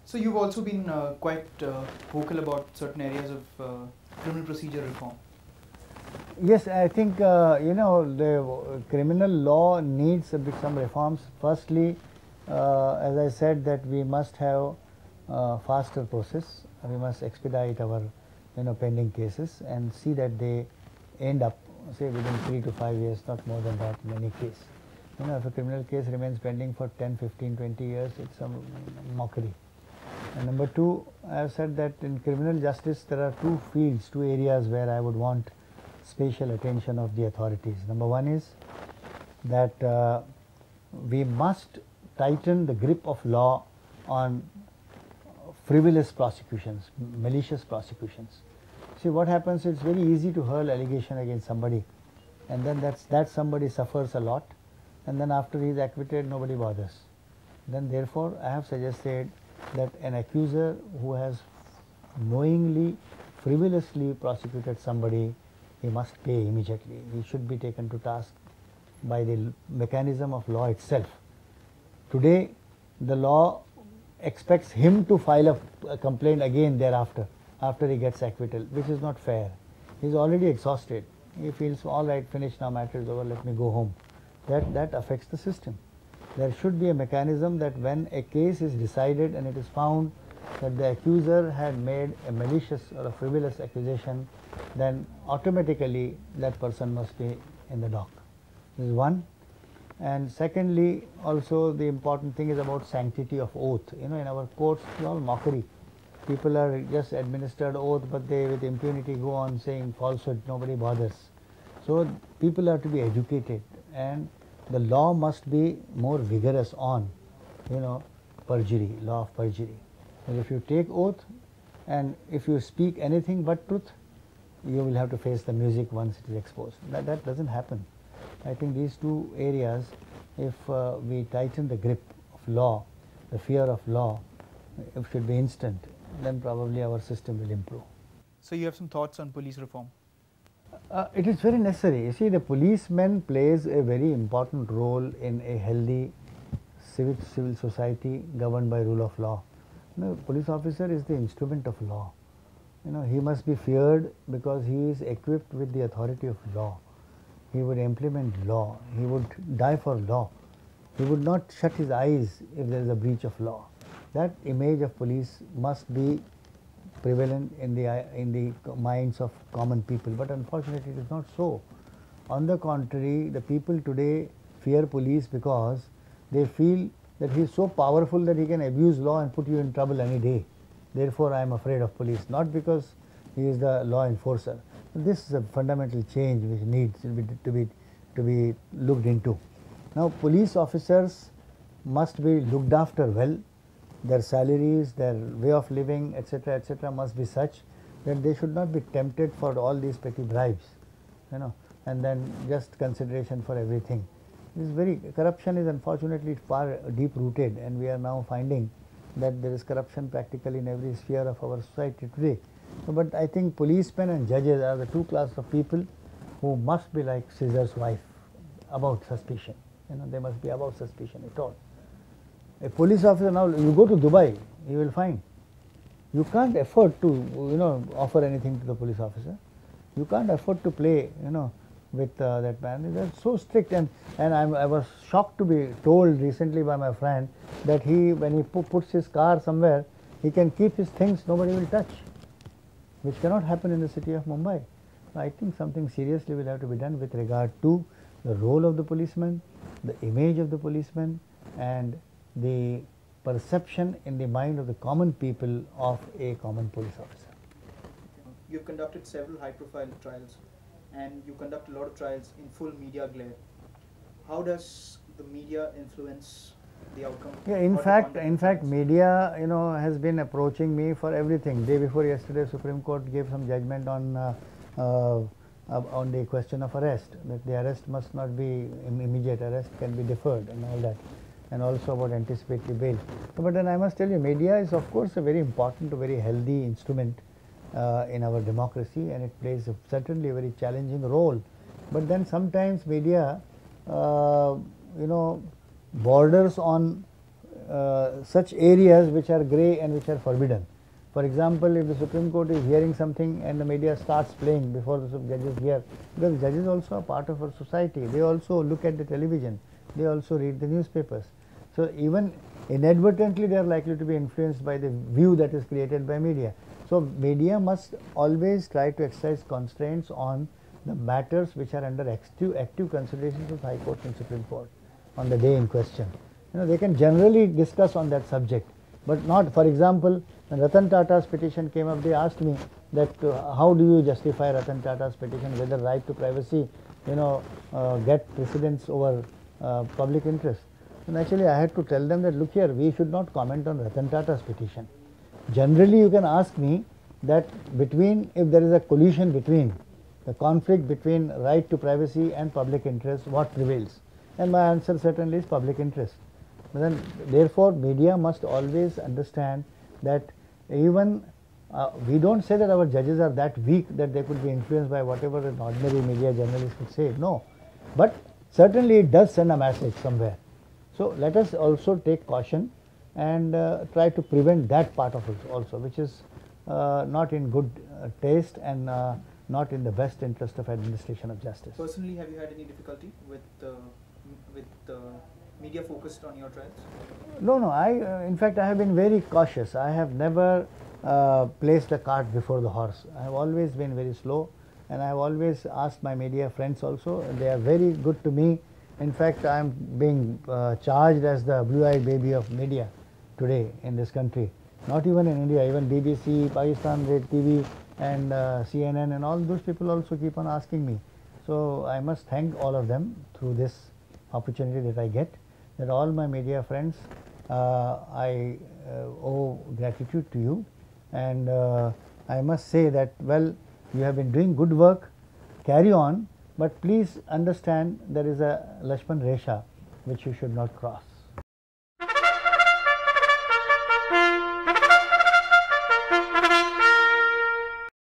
So you've also been quite vocal about certain areas of criminal procedure reform. Yes, I think the criminal law needs a bit some reforms. Firstly, as I said, that we must have faster process. We must expedite our pending cases and see that they end up, say, within 3 to 5 years, not more than that in any case. If a criminal case remains pending for 10, 15, 20 years, it's a mockery. And number two, I have said that in criminal justice there are two fields, two areas where I would want special attention of the authorities. Number one is that we must tighten the grip of law on frivolous prosecutions, malicious prosecutions. See, what happens, it's very easy to hurl allegation against somebody, and then that somebody suffers a lot, and then after he is acquitted, nobody bothers. Then therefore, I have suggested that an accuser who has knowingly, frivolously prosecuted somebody, he must pay immediately. He should be taken to task by the mechanism of law itself. Today, the law expects him to file a complaint again thereafter, after he gets acquittal, which is not fair. He is already exhausted. He feels, all right, finished now, matter is over, let me go home. That affects the system. There should be a mechanism that when a case is decided and it is found that the accuser had made a malicious or a frivolous accusation, then automatically that person must be in the dock. This is one. And secondly, also the important thing is about sanctity of oath. In our courts, it's all mockery. People are just administered oath, but they with impunity go on saying falsehood, nobody bothers. So people are to be educated, and the law must be more vigorous on, perjury, law of perjury. And if you take oath and if you speak anything but truth, you will have to face the music once it is exposed. That doesn't happen. I think these two areas, if we tighten the grip of law, the fear of law, it should be instant, then probably our system will improve. So you have some thoughts on police reform? It is very necessary. You see, the policeman plays a very important role in a healthy civil society governed by rule of law. Police officer is the instrument of law. He must be feared because he is equipped with the authority of law. He would implement law. He would die for law. He would not shut his eyes if there is a breach of law. That image of police must be prevalent in the minds of common people, but unfortunately it is not so. On the contrary, the people today fear police because they feel that he is so powerful that he can abuse law and put you in trouble any day. Therefore, I am afraid of police, not because he is the law enforcer. This is a fundamental change which needs to be looked into. Now, police officers must be looked after well. Their salaries, their way of living, etc., must be such that they should not be tempted for all these petty bribes, and then just consideration for everything. Corruption is unfortunately far deep rooted, and we are now finding that there is corruption practically in every sphere of our society today. But I think policemen and judges are the two classes of people who must be like Caesar's wife, above suspicion. They must be above suspicion at all. A police officer, now you go to Dubai, you will find you can't afford to offer anything to the police officer. You can't afford to play with that man. They are so strict, and I was shocked to be told recently by my friend that when he puts his car somewhere, he can keep his things, nobody will touch, which cannot happen in the city of Mumbai. I think something seriously will have to be done with regard to the role of the policeman, the image of the policeman, and the perception in the mind of the common people of a common police officer. You've conducted several high-profile trials, and you conduct a lot of trials in full media glare. How does the media influence the outcome? Yeah, in fact, media has been approaching me for everything. Day before yesterday, Supreme Court gave some judgment on the question of arrest, that the arrest must not be immediate, arrest can be deferred and all that, and also about anticipatory bail. But then I must tell you, media is of course a very important, a very healthy instrument in our democracy, and it plays certainly a very challenging role. But then sometimes media, borders on such areas which are grey and which are forbidden. For example, if the Supreme Court is hearing something and the media starts playing before the judges hear, because judges also are part of our society, they also look at the television, they also read the newspapers. So even inadvertently they are likely to be influenced by the view that is created by media. So media must always try to exercise constraints on the matters which are under active considerations of High Court and Supreme Court on the day in question. They can generally discuss on that subject, but not, for example, when Ratan Tata's petition came up, they asked me that how do you justify Ratan Tata's petition, whether right to privacy get precedence over public interest. And actually I had to tell them that, look here, we should not comment on Ratan Tata's petition. Generally you can ask me that if there is a collision between the conflict between right to privacy and public interest, what prevails? And my answer certainly is public interest. But then, therefore, media must always understand that even we don't say that our judges are that weak that they could be influenced by whatever an ordinary media journalist would say. No, but certainly it does send a message somewhere. So let us also take caution and try to prevent that part of it also, which is not in good taste and not in the best interest of administration of justice. Personally, have you had any difficulty with media focused on your trials? No. In fact, I have been very cautious. I have never placed the cart before the horse. I have always been very slow, and I have always asked my media friends also. They are very good to me. In fact, I am being charged as the blue-eyed baby of media today in this country. Not even in India, even BBC, Pakistan Red TV and CNN and all those people also keep on asking me. So I must thank all of them through this opportunity that I get, that all my media friends, I owe gratitude to you, and I must say that, well, you have been doing good work, carry on, but please understand there is a Lakshman Resha which you should not cross.